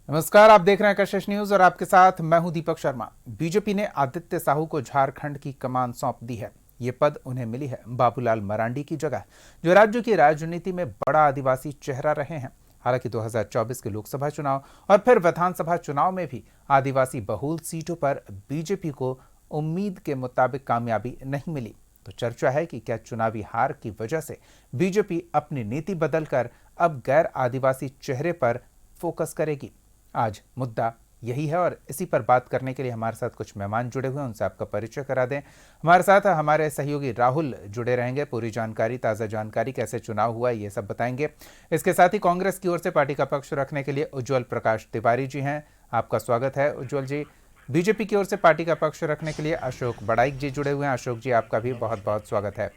नमस्कार, आप देख रहे हैं कशिश न्यूज और आपके साथ मैं हूं दीपक शर्मा। बीजेपी ने आदित्य साहू को झारखंड की कमान सौंप दी है। ये पद उन्हें मिली है बाबूलाल मरांडी की जगह, जो राज्य की राजनीति में बड़ा आदिवासी चेहरा रहे हैं। हालांकि 2024 के लोकसभा चुनाव और फिर विधानसभा चुनाव में भी आदिवासी बहुल सीटों पर बीजेपी को उम्मीद के मुताबिक कामयाबी नहीं मिली। तो चर्चा है कि क्या चुनावी हार की वजह से बीजेपी अपनी नीति बदलकर अब गैर आदिवासी चेहरे पर फोकस करेगी। आज मुद्दा यही है और इसी पर बात करने के लिए हमारे साथ कुछ मेहमान जुड़े हुए हैं, उनसे आपका परिचय करा दें। हमारे साथ हमारे सहयोगी राहुल जुड़े रहेंगे, पूरी जानकारी, ताज़ा जानकारी, कैसे चुनाव हुआ ये सब बताएंगे। इसके साथ ही कांग्रेस की ओर से पार्टी का पक्ष रखने के लिए उज्ज्वल प्रकाश तिवारी जी हैं, आपका स्वागत है उज्ज्वल जी। बीजेपी की ओर से पार्टी का पक्ष रखने के लिए अशोक बड़ाइक जी जुड़े हुए हैं। अशोक जी, आपका भी बहुत बहुत स्वागत है।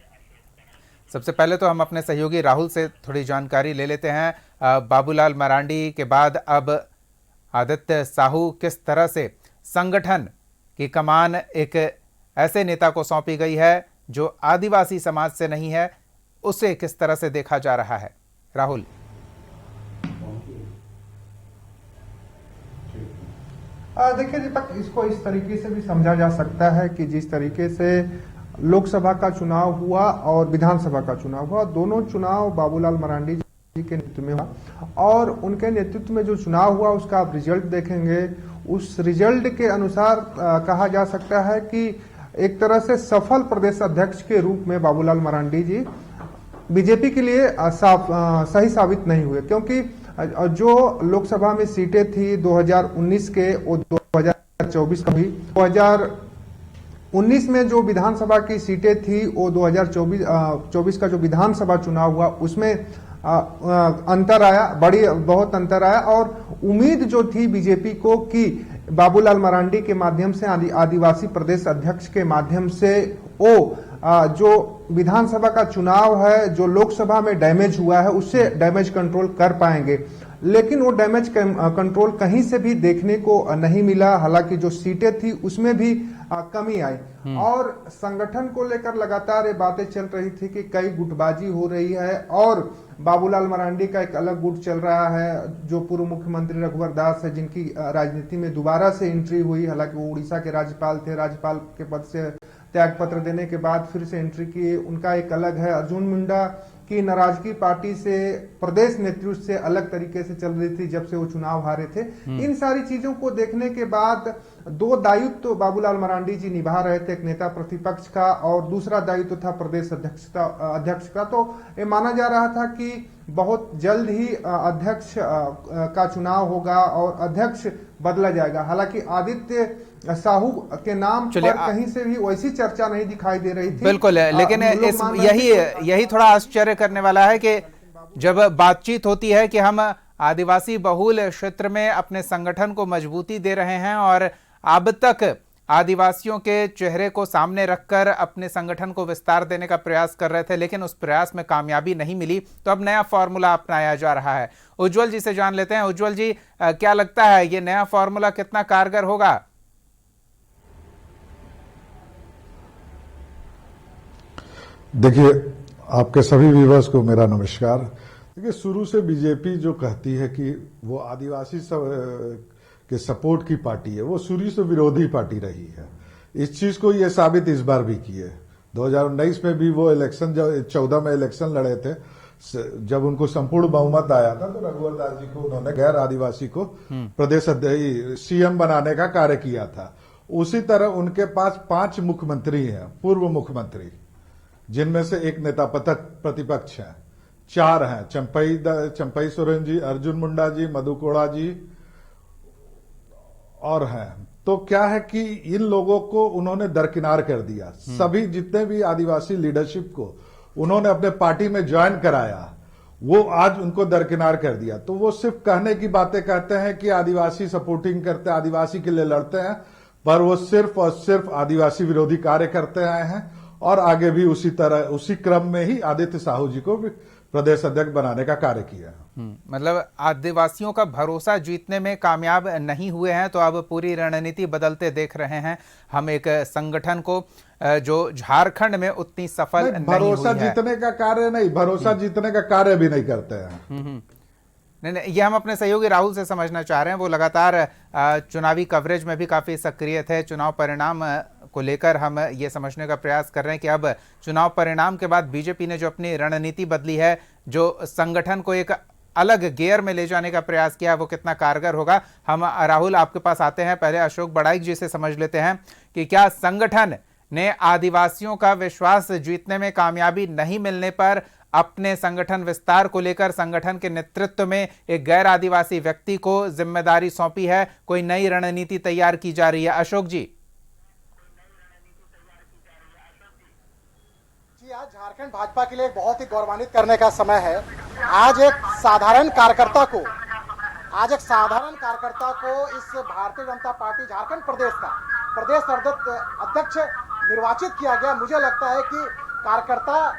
सबसे पहले तो हम अपने सहयोगी राहुल से थोड़ी जानकारी ले लेते हैं। बाबूलाल मरांडी के बाद अब आदित्य साहू, किस तरह से संगठन की कमान एक ऐसे नेता को सौंपी गई है जो आदिवासी समाज से नहीं है, उसे किस तरह से देखा जा रहा है? राहुल। देखिए दीपक, इसको इस तरीके से भी समझा जा सकता है कि जिस तरीके से लोकसभा का चुनाव हुआ और विधानसभा का चुनाव हुआ, दोनों चुनाव बाबूलाल मरांडी जी के नेतृत्व में हुआ और उनके नेतृत्व में जो चुनाव हुआ उसका आप रिजल्ट देखेंगे। उस रिजल्ट के अनुसार कहा जा सकता है कि एक तरह से सफल प्रदेश अध्यक्ष के रूप में बाबूलाल मरांडी जी बीजेपी के लिए सही साबित नहीं हुए, क्योंकि जो लोकसभा में सीटें थी 2019 के और 2024 का भी, 2019 में जो विधानसभा की सीटें थी वो 2024 का जो विधानसभा चुनाव हुआ उसमें अंतर आया, बहुत अंतर आया। और उम्मीद जो थी बीजेपी को कि बाबूलाल मरांडी के माध्यम से, आदिवासी प्रदेश अध्यक्ष के माध्यम से वो जो विधानसभा का चुनाव है, जो लोकसभा में डैमेज हुआ है, उससे डैमेज कंट्रोल कर पाएंगे, लेकिन वो डैमेज कंट्रोल कहीं से भी देखने को नहीं मिला। हालांकि जो सीटें थी उसमें भी कमी आई और संगठन को लेकर लगातार ये बातें चल रही थी कि कई गुटबाजी हो रही है और बाबूलाल मरांडी का एक अलग गुट चल रहा है, जो पूर्व मुख्यमंत्री रघुवर दास है, जिनकी राजनीति में दोबारा से एंट्री हुई। हालांकि वो उड़ीसा के राज्यपाल थे, राज्यपाल के पद से त्याग पत्र देने के बाद फिर से एंट्री की, उनका एक अलग है। अर्जुन मुंडा की नाराजगी पार्टी से, प्रदेश नेतृत्व से अलग तरीके से चल रही थी जब से वो चुनाव हारे थे। इन सारी चीजों को देखने के बाद दो दायित्व तो बाबूलाल मरांडी जी निभा रहे थे, एक नेता प्रतिपक्ष का और दूसरा दायित्व था प्रदेश अध्यक्ष का। तो ये माना जा रहा था कि बहुत जल्द ही अध्यक्ष का चुनाव होगा और अध्यक्ष बदला जाएगा। हालांकि आदित्य साहू के नाम पर कहीं से भी वैसी चर्चा नहीं दिखाई दे रही थी। बिल्कुल है, लेकिन यही थोड़ा आश्चर्य करने वाला है कि जब बातचीत होती है कि हम आदिवासी बहुल क्षेत्र में अपने संगठन को मजबूती दे रहे हैं और अब तक आदिवासियों के चेहरे को सामने रखकर अपने संगठन को विस्तार देने का प्रयास कर रहे थे, लेकिन उस प्रयास में कामयाबी नहीं मिली, तो अब नया फॉर्मूला अपनाया जा रहा है। उज्ज्वल जी से जान लेते हैं। उज्ज्वल जी, क्या लगता है ये नया फॉर्मूला कितना कारगर होगा? देखिए, आपके सभी व्यूअर्स को मेरा नमस्कार। देखिए, शुरू से बीजेपी जो कहती है कि वो आदिवासी के सपोर्ट की पार्टी है, वो शुरू से विरोधी पार्टी रही है। इस चीज को ये साबित इस बार भी की है। 2019 में भी वो इलेक्शन, जब 14 में इलेक्शन लड़े थे, जब उनको संपूर्ण बहुमत आया था तो रघुवर दास जी को उन्होंने गैर आदिवासी को प्रदेश सीएम बनाने का कार्य किया था। उसी तरह उनके पास 5 मुख्यमंत्री हैं, पूर्व मुख्यमंत्री, जिनमें से एक नेता प्रतिपक्ष है, 4 हैं, चंपई सोरेन जी, अर्जुन मुंडा जी, मधु कोड़ा जी और हैं। तो क्या है कि इन लोगों को उन्होंने दरकिनार कर दिया। सभी जितने भी आदिवासी लीडरशिप को उन्होंने अपने पार्टी में ज्वाइन कराया, वो आज उनको दरकिनार कर दिया। तो वो सिर्फ कहने की बातें कहते हैं कि आदिवासी सपोर्टिंग करते हैं, आदिवासी के लिए लड़ते हैं, पर वो सिर्फ और सिर्फ आदिवासी विरोधी कार्य करते आए हैं और आगे भी उसी क्रम में ही आदित्य साहू जी को भी प्रदेश अध्यक्ष बनाने का कार्य किया। मतलब आदिवासियों का भरोसा जीतने में कामयाब नहीं हुए हैं, तो अब पूरी रणनीति बदलते देख रहे हैं हम एक संगठन को जो झारखंड में उतनी सफल नहीं भरोसा हुई है। जीतने का कार्य नहीं, भरोसा जीतने का कार्य भी नहीं करते हैं। नहीं, ये हम अपने सहयोगी राहुल से समझना चाह रहे हैं। वो लगातार चुनावी कवरेज में भी काफ़ी सक्रिय थे। चुनाव परिणाम को लेकर हम ये समझने का प्रयास कर रहे हैं कि अब चुनाव परिणाम के बाद बीजेपी ने जो अपनी रणनीति बदली है, जो संगठन को एक अलग गियर में ले जाने का प्रयास किया, वो कितना कारगर होगा। हम राहुल आपके पास आते हैं। पहले अशोक बड़ाइक जी से समझ लेते हैं कि क्या संगठन ने आदिवासियों का विश्वास जीतने में कामयाबी नहीं मिलने पर अपने संगठन विस्तार को लेकर संगठन के नेतृत्व में एक गैर आदिवासी व्यक्ति को जिम्मेदारी सौंपी है, कोई नई रणनीति तैयार की जा रही है? अशोक जी। आज झारखंड भाजपा के लिए बहुत ही गौरवान्वित करने का समय है। आज एक साधारण कार्यकर्ता को इस भारतीय जनता पार्टी झारखंड प्रदेश का प्रदेश अध्यक्ष निर्वाचित किया गया। मुझे लगता है कि कार्यकर्ता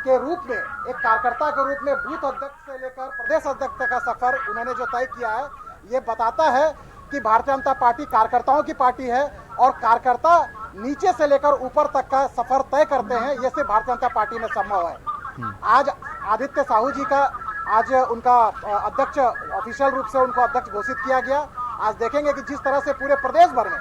के रूप में बूथ अध्यक्ष से लेकर प्रदेश अध्यक्ष का सफर उन्होंने जो तय किया है, ये बताता है कि भारतीय जनता पार्टी कार्यकर्ताओं की पार्टी है और कार्यकर्ता नीचे से लेकर ऊपर तक का सफर तय करते हैं। ये सिर्फ भारतीय जनता पार्टी में संभव है। आज आदित्य साहू जी का आज उनका अध्यक्ष ऑफिशियल रूप से उनको अध्यक्ष घोषित किया गया। आज देखेंगे कि जिस तरह से पूरे प्रदेश भर में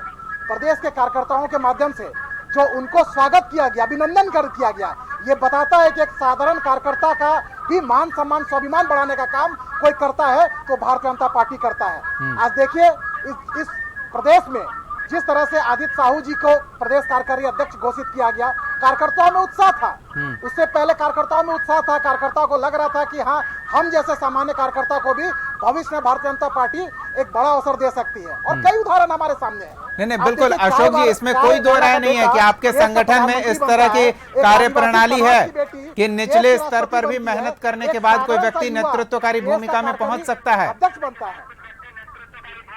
प्रदेश के कार्यकर्ताओं के माध्यम से जो उनको स्वागत किया गया, अभिनंदन किया गया, ये बताता है कि एक साधारण कार्यकर्ता का भी मान सम्मान स्वाभिमान बढ़ाने का काम कोई करता है तो भारतीय जनता पार्टी करता है। आज देखिए इस प्रदेश में जिस तरह से आदित्य साहू जी को प्रदेश कार्यकारी अध्यक्ष घोषित किया गया, कार्यकर्ताओं में उत्साह था। उससे पहले कार्यकर्ताओं में उत्साह था, कार्यकर्ताओं को लग रहा था कि हाँ, हम जैसे सामान्य कार्यकर्ता को भी भविष्य में भारतीय जनता पार्टी एक बड़ा अवसर दे सकती है और कई उदाहरण हमारे सामने हैं। नहीं, बिल्कुल अशोक जी, इसमें कोई दो राय नहीं है कि आपके संगठन में इस तरह की कार्य प्रणाली है कि निचले स्तर पर भी मेहनत करने के बाद कोई व्यक्ति नेतृत्वकारी भूमिका में पहुंच सकता है, अध्यक्ष बनता है।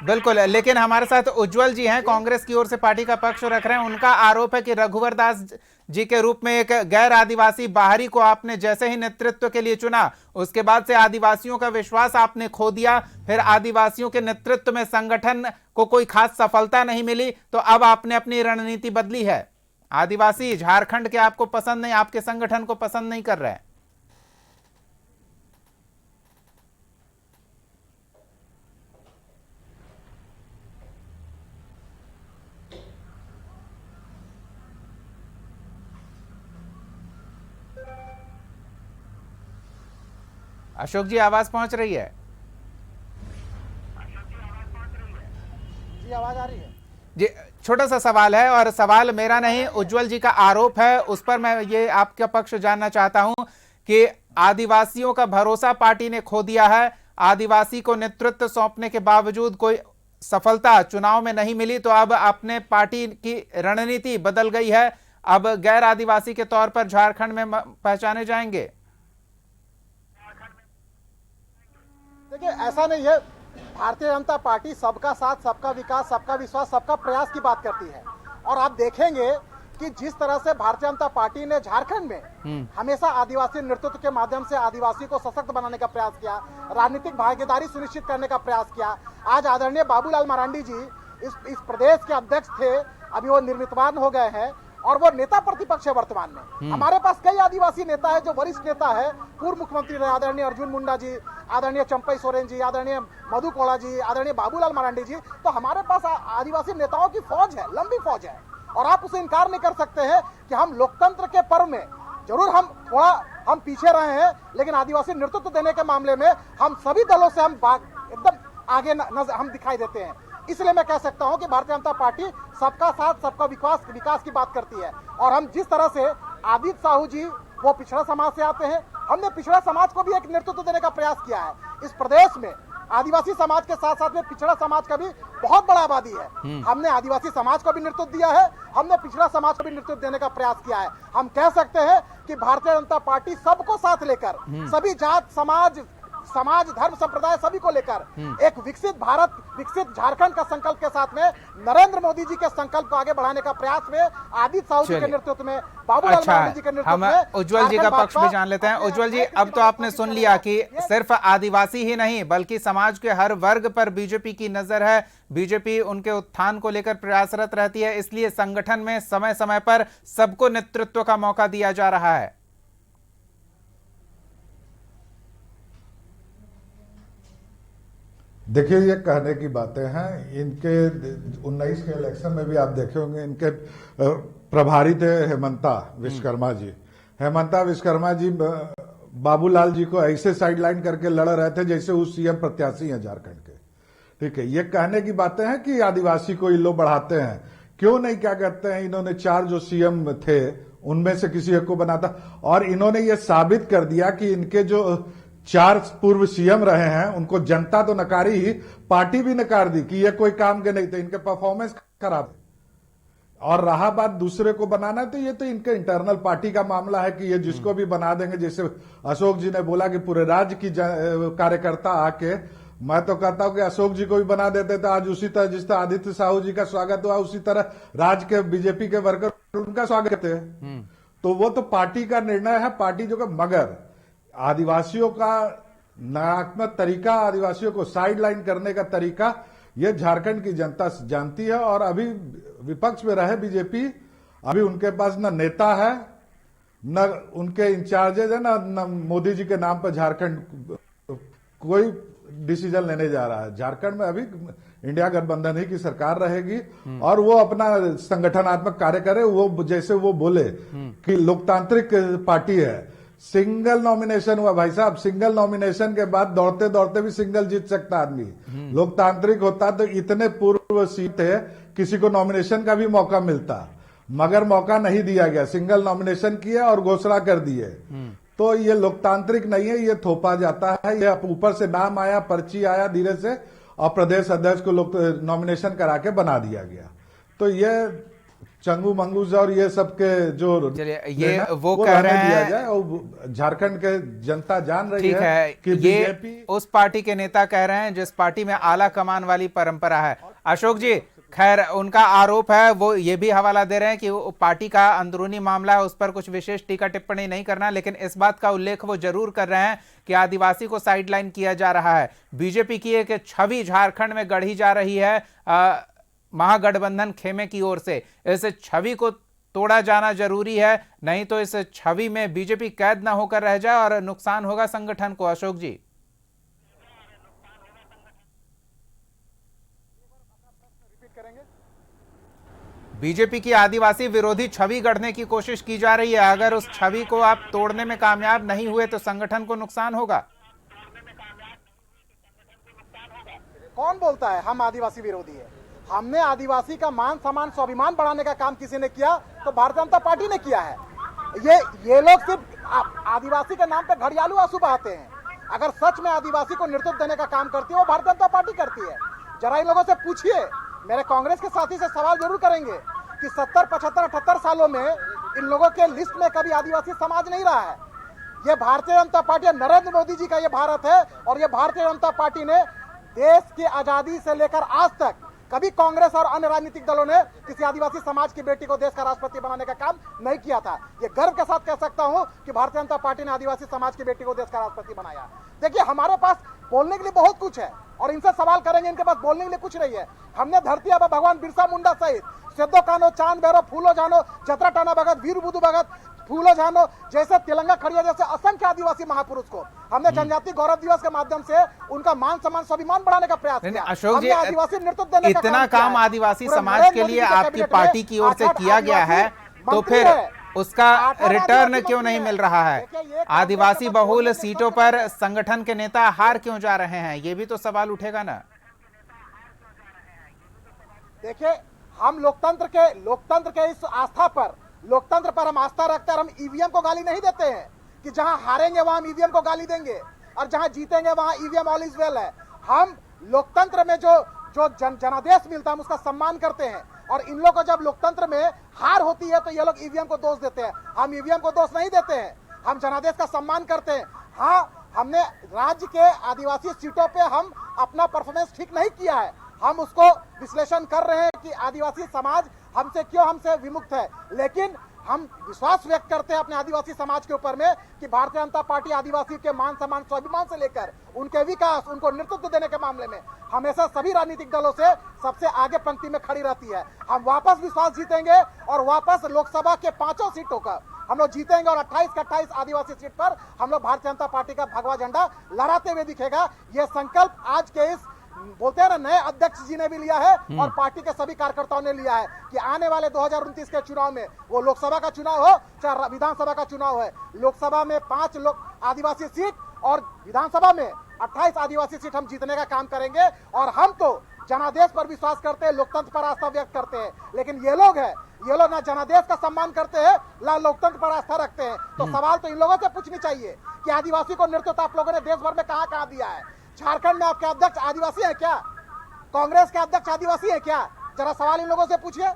बिल्कुल। लेकिन हमारे साथ उज्जवल जी हैं, कांग्रेस की ओर से पार्टी का पक्ष रख रहे हैं। उनका आरोप है कि रघुवर दास जी के रूप में एक गैर आदिवासी बाहरी को आपने जैसे ही नेतृत्व के लिए चुना, उसके बाद से आदिवासियों का विश्वास आपने खो दिया। फिर आदिवासियों के नेतृत्व में संगठन को कोई खास सफलता नहीं मिली, तो अब आपने अपनी रणनीति बदली है। आदिवासी झारखंड के आपको पसंद नहीं, आपके संगठन को पसंद नहीं कर रहे हैं। अशोक जी, आवाज पहुंच रही है? जी, आवाज आ रही है जी। छोटा सा सवाल है, और सवाल मेरा नहीं, उज्जवल जी का आरोप है, उस पर मैं ये आपका पक्ष जानना चाहता हूं कि आदिवासियों का भरोसा पार्टी ने खो दिया है। आदिवासी को नेतृत्व सौंपने के बावजूद कोई सफलता चुनाव में नहीं मिली, तो अब अपने पार्टी की रणनीति बदल गई है। अब गैर आदिवासी के तौर पर झारखंड में पहचाने जाएंगे। देखिए, ऐसा नहीं है। भारतीय जनता पार्टी सबका साथ, सबका विकास, सबका विश्वास, सबका प्रयास की बात करती है। और आप देखेंगे कि जिस तरह से भारतीय जनता पार्टी ने झारखंड में हमेशा आदिवासी नेतृत्व के माध्यम से आदिवासी को सशक्त बनाने का प्रयास किया, राजनीतिक भागीदारी सुनिश्चित करने का प्रयास किया। आज आदरणीय बाबूलाल मरांडी जी इस प्रदेश के अध्यक्ष थे, अभी वो निर्मितमान हो गए हैं और वो नेता प्रतिपक्ष है वर्तमान में। हमारे पास कई आदिवासी नेता है, जो वरिष्ठ नेता है, पूर्व मुख्यमंत्री रहे आदरणीय अर्जुन मुंडा जी, आदरणीय चंपई सोरेन जी, आदरणीय मधु कोड़ा जी, आदरणीय बाबूलाल मरांडी जी। तो हमारे पास आदिवासी नेताओं की फौज है, लंबी फौज है, और आप उसे इनकार नहीं कर सकते हैं कि हम लोकतंत्र के पर्व में जरूर हम पीछे रहे हैं, लेकिन आदिवासी नेतृत्व देने के मामले में हम सभी दलों से हम एकदम आगे हम दिखाई देते हैं। इसलिए मैं कह सकता हूं कि भारतीय जनता पार्टी सबका साथ, सबका विकास की बात करती है। और हम जिस तरह से आदित्य साहू जी वो पिछड़ा समाज से आते हैं, हमने पिछड़ा समाज को भी एक नेतृत्व देने का प्रयास किया है। इस प्रदेश में आदिवासी समाज के साथ साथ में पिछड़ा समाज का भी बहुत बड़ा आबादी है। हमने आदिवासी समाज को भी नेतृत्व दिया है, हमने पिछड़ा समाज को भी नेतृत्व देने का प्रयास किया है। हम कह सकते हैं कि भारतीय जनता पार्टी सबको साथ लेकर, सभी जात समाज धर्म संप्रदाय सभी को लेकर एक विकसित भारत, विकसित झारखंड का संकल्प के साथ में नरेंद्र मोदी जी के संकल्प को आगे बढ़ाने का प्रयास में आदित्य साहू जी के नेतृत्व में, बाबूलाल मरांडी जी के नेतृत्व में, हम उज्जवल जी का पक्ष भी जान लेते हैं। उज्जवल जी, अब तो आपने सुन लिया कि सिर्फ आदिवासी ही नहीं बल्कि समाज के हर वर्ग पर बीजेपी की नजर है। बीजेपी उनके उत्थान को लेकर प्रयासरत रहती है, इसलिए संगठन में समय समय पर सबको नेतृत्व का मौका दिया जा रहा है। देखिए, ये कहने की बातें हैं। इनके 19 के इलेक्शन में भी आप देखे होंगे, इनके प्रभारी थे हेमंता विश्वकर्मा जी। हेमंता विश्वकर्मा जी बाबूलाल जी को ऐसे साइडलाइन करके लड़ रहे थे जैसे वो सीएम प्रत्याशी हैं झारखंड के। ठीक है, ये कहने की बातें हैं कि आदिवासी को इल्लो बढ़ाते हैं। क्यों नहीं, क्या कहते हैं, इन्होंने 4 जो सीएम थे उनमें से किसी एक को बनाता, और इन्होंने ये साबित कर दिया कि इनके जो 4 पूर्व सीएम रहे हैं उनको जनता तो नकारी ही, पार्टी भी नकार दी कि ये कोई काम के नहीं थे, इनके परफॉर्मेंस खराब है। और रहा बात दूसरे को बनाना, तो ये तो इनके इंटरनल पार्टी का मामला है कि ये जिसको भी बना देंगे। जैसे अशोक जी ने बोला कि पूरे राज्य की कार्यकर्ता आके, मैं तो कहता हूं कि अशोक जी को भी बना देते तो आज उसी तरह जिस तरह आदित्य साहू जी का स्वागत हुआ उसी तरह राज्य के बीजेपी के वर्कर उनका स्वागत है। तो वो तो पार्टी का निर्णय है, पार्टी जो, मगर आदिवासियों का नकारात्मक तरीका, आदिवासियों को साइडलाइन करने का तरीका, ये झारखंड की जनता जानती है। और अभी विपक्ष में रहे बीजेपी, अभी उनके पास न नेता है, न उनके इंचार्जेज है, न मोदी जी के नाम पर झारखंड कोई डिसीजन लेने जा रहा है। झारखंड में अभी इंडिया गठबंधन ही की सरकार रहेगी और वो अपना संगठनात्मक कार्य करे। वो जैसे वो बोले कि लोकतांत्रिक पार्टी है, सिंगल नॉमिनेशन हुआ भाई साहब, सिंगल नॉमिनेशन के बाद दौड़ते दौड़ते भी सिंगल जीत सकता आदमी। लोकतांत्रिक होता तो इतने पूर्व सीट है, किसी को नॉमिनेशन का भी मौका मिलता, मगर मौका नहीं दिया गया। सिंगल नॉमिनेशन किया और घोषणा कर दिए। तो ये लोकतांत्रिक नहीं है, ये थोपा जाता है। ये ऊपर से नाम आया, पर्ची आया धीरे से, और प्रदेश अध्यक्ष को लोग नॉमिनेशन करा के बना दिया गया। तो ये चंगू मंगूज और ये सब के जो, चलिए ये वो कह रहे हैं, और झारखंड के जनता जान रही ठीक है कि ये बीजेपी उस पार्टी के नेता कह रहे हैं जिस पार्टी में आला कमान वाली परंपरा है। अशोक जी, खैर उनका आरोप है, वो ये भी हवाला दे रहे हैं कि वो पार्टी का अंदरूनी मामला है, उस पर कुछ विशेष टीका टिप्पणी नहीं करना, लेकिन इस बात का उल्लेख वो जरूर कर रहे हैं कि आदिवासी को साइडलाइन किया जा रहा है। बीजेपी की एक छवि झारखंड में गढ़ी जा रही है महागठबंधन खेमे की ओर से। इस छवि को तोड़ा जाना जरूरी है, नहीं तो इस छवि में बीजेपी कैद ना होकर रह जाए और नुकसान होगा संगठन को। अशोक जी, बीजेपी की आदिवासी विरोधी छवि गढ़ने की कोशिश की जा रही है। अगर उस छवि को आप तोड़ने में कामयाब नहीं हुए तो संगठन को नुकसान होगा। कौन बोलता है हम आदिवासी विरोधी है? हमने आदिवासी का मान सम्मान स्वाभिमान बढ़ाने का काम किसी ने किया तो भारतीय जनता पार्टी ने किया है। ये लोग सिर्फ आदिवासी के नाम पे घड़ियालू आंसू बहाते हैं। अगर सच में आदिवासी को नेतृत्व देने का काम करती है वो भारतीय जनता पार्टी करती है। जरा इन लोगों से पूछिए, मेरे कांग्रेस के साथी से सवाल जरूर करेंगे कि 70, 75, 78 सालों में इन लोगों के लिस्ट में कभी आदिवासी समाज नहीं रहा है। ये भारतीय जनता पार्टी, नरेंद्र मोदी जी का ये भारत है और ये भारतीय जनता पार्टी ने देश की आजादी से लेकर आज तक कभी कांग्रेस और अन्य राजनीतिक दलों ने किसी आदिवासी समाज की बेटी को देश का राष्ट्रपति बनाने का काम नहीं किया था। ये गर्व के साथ कह सकता हूं कि भारतीय जनता पार्टी ने आदिवासी समाज की बेटी को देश का राष्ट्रपति बनाया। देखिए, हमारे पास बोलने के लिए बहुत कुछ है और इनसे सवाल करेंगे, इनके पास बोलने के लिए कुछ नहीं है। हमने धरती आबा भगवान बिरसा मुंडा सहित सिद्धो कानो, चांद भैरव, फूलो जानो, जतरा टाना भगत, वीर बुधु भगत, फूलो जानो जैसे, तिलंगा खड़िया जैसे असंख्य आदिवासी महापुरुष को हमने जनजाति गौरव दिवस के माध्यम से उनका मान सम्मान स्वाभिमान बढ़ाने का प्रयास किया। अशोक जी, आदिवासी नेतृत्व देने का इतना काम आदिवासी समाज के लिए आपकी पार्टी की ओर से किया गया है, तो फिर उसका रिटर्न क्यों नहीं मिल रहा है? आदिवासी बहुल सीटों पर संगठन के नेता हार क्यों जा रहे हैं? ये भी तो सवाल उठेगा ना। देखिए, हम लोकतंत्र के इस आस्था पर, लोकतंत्र पर हम आस्था रखते हैं और हम ईवीएम को गाली नहीं देते हैं कि जहां हारेंगे वहां हम ईवीएम को गाली देंगे और जहां जीतेंगे वहां ईवीएम ऑल इज वेल है। हम लोकतंत्र में जो जनादेश मिलता है हम उसका सम्मान करते हैं और इन लोगों को जब लोकतंत्र में हार होती है तो ये लोग ईवीएम को दोष देते हैं। हम ईवीएम को दोष नहीं देते हैं, हम जनादेश का सम्मान करते हैं। हाँ, हमने राज्य के आदिवासी सीटों पे हम अपना परफॉर्मेंस ठीक नहीं किया है, हम उसको विश्लेषण कर रहे हैं कि आदिवासी समाज हमसे विमुक्त है, लेकिन हम विश्वास व्यक्त करते हैं अपने आदिवासी समाज के ऊपर में कि भारतीय जनता पार्टी आदिवासी के मान सम्मान स्वाभिमान से लेकर उनके विकास, उनको नेतृत्व देने के मामले में हमेशा सभी राजनीतिक दलों से सबसे आगे पंक्ति में खड़ी रहती है। हम वापस विश्वास जीतेंगे और वापस लोकसभा के 5 सीटों का हम लोग जीतेंगे और 28 के 28 आदिवासी सीट पर हम लोग भारतीय जनता पार्टी का भगवा झंडा लहराते हुए दिखेगा। ये संकल्प आज के इस बोलते हैं ना, नए अध्यक्ष जी ने भी लिया है और पार्टी के सभी कार्यकर्ताओं ने लिया है कि आने वाले 2029 के चुनाव में, वो लोकसभा का चुनाव हो चाहे विधानसभा का चुनाव है, लोकसभा में 5 आदिवासी सीट और विधानसभा में 28 आदिवासी सीट हम जीतने का काम करेंगे। और हम तो जनादेश पर विश्वास करते हैं, लोकतंत्र पर आस्था व्यक्त करते हैं, लेकिन ये लोग ना जनादेश का सम्मान करते हैं ना लोकतंत्र पर आस्था रखते हैं। तो सवाल तो इन लोगों से पूछनी चाहिए कि आदिवासी को नेतृत्व आप लोगों ने देश भर में कहां कहां दिया है? झारखंड में आपके अध्यक्ष आदिवासी है क्या? कांग्रेस के अध्यक्ष आदिवासी है क्या? जरा सवाल इन लोगों से पूछिए।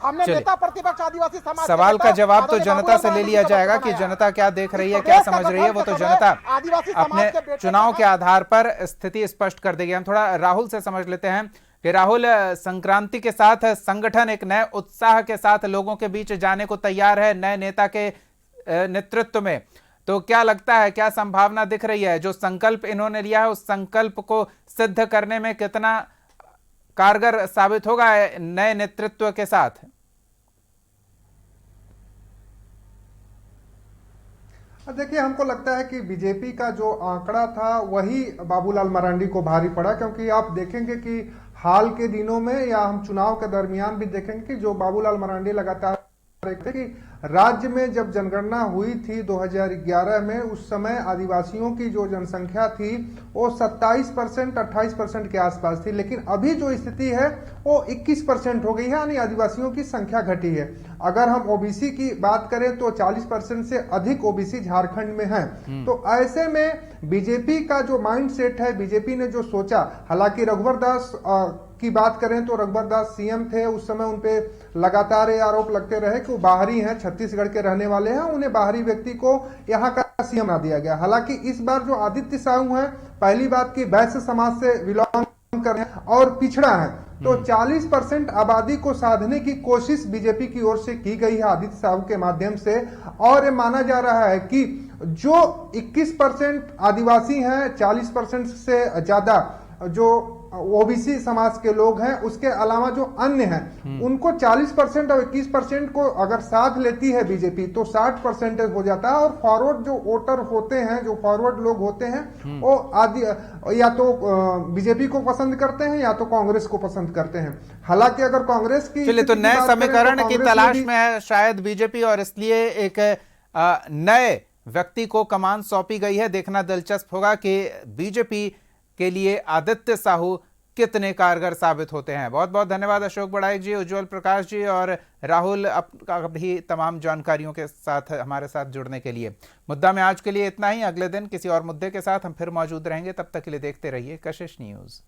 हमने नेता प्रतिपक्ष आदिवासी समाज, सवाल का जवाब तो जनता से ले लिया जाएगा कि जनता क्या देख रही है, क्या समझ रही है, वो तो जनता अपने चुनाव के आधार पर स्थिति स्पष्ट कर देगी। हम थोड़ा राहुल से समझ लेते हैं कि राहुल, संक्रांति के साथ संगठन एक नए उत्साह के साथ लोगों के बीच जाने को तैयार है नए नेता के नेतृत्व में, तो क्या लगता है, क्या संभावना दिख रही है? जो संकल्प इन्होंने लिया है उस संकल्प को सिद्ध करने में कितना कारगर साबित होगा नए नेतृत्व के साथ? देखिए, हमको लगता है कि बीजेपी का जो आंकड़ा था वही बाबूलाल मरांडी को भारी पड़ा, क्योंकि आप देखेंगे कि हाल के दिनों में या हम चुनाव के दरमियान भी देखेंगे कि जो बाबूलाल मरांडी लगातार कि राज्य में जब जनगणना हुई थी 2011 में, उस समय आदिवासियों की जो जनसंख्या थी वो 27% 28% के आसपास थी, लेकिन अभी जो स्थिति है वो 21% हो गई है, यानी आदिवासियों की संख्या घटी है। अगर हम ओबीसी की बात करें तो 40% से अधिक ओबीसी झारखंड में है। तो ऐसे में बीजेपी का जो माइंड सेट है, बीजेपी ने जो सोचा, हालांकि रघुवर दास की बात करें तो रघुवर दास सीएम थे, उस समय उनपे लगातार ये आरोप लगते रहे कि वो बाहरी हैं, छत्तीसगढ़ के रहने वाले हैं, उन्हें बाहरी व्यक्ति को यहाँ का सीएम बना दिया गया। हालांकि इस बार जो आदित्य साहू हैं, पहली बात की वैश्य समाज से बिलोंग कर रहे हैं और पिछड़ा है, तो 40% आबादी को साधने की कोशिश बीजेपी की ओर से की गई है आदित्य साहू के माध्यम से। और ये माना जा रहा है कि जो 21% आदिवासी हैं, 40% से ज्यादा जो ओबीसी समाज के लोग हैं, उसके अलावा जो अन्य हैं, उनको 40% और 21% को अगर साथ लेती है बीजेपी तो 60% हो जाता है। और फॉरवर्ड जो वोटर होते हैं, जो फॉरवर्ड लोग होते हैं, वो आदि या तो बीजेपी को पसंद करते हैं या तो कांग्रेस को पसंद करते हैं। हालांकि अगर कांग्रेस की चलिए, तो नए समीकरण की तलाश में है शायद बीजेपी, और इसलिए एक नए व्यक्ति को कमान सौंपी गई है। देखना दिलचस्प होगा कि बीजेपी के लिए आदित्य साहू कितने कारगर साबित होते हैं। बहुत बहुत धन्यवाद अशोक बड़ाई जी, उज्जवल प्रकाश जी और राहुल आपका भी तमाम जानकारियों के साथ हमारे साथ जुड़ने के लिए। मुद्दा में आज के लिए इतना ही। अगले दिन किसी और मुद्दे के साथ हम फिर मौजूद रहेंगे। तब तक के लिए देखते रहिए कशिश न्यूज़।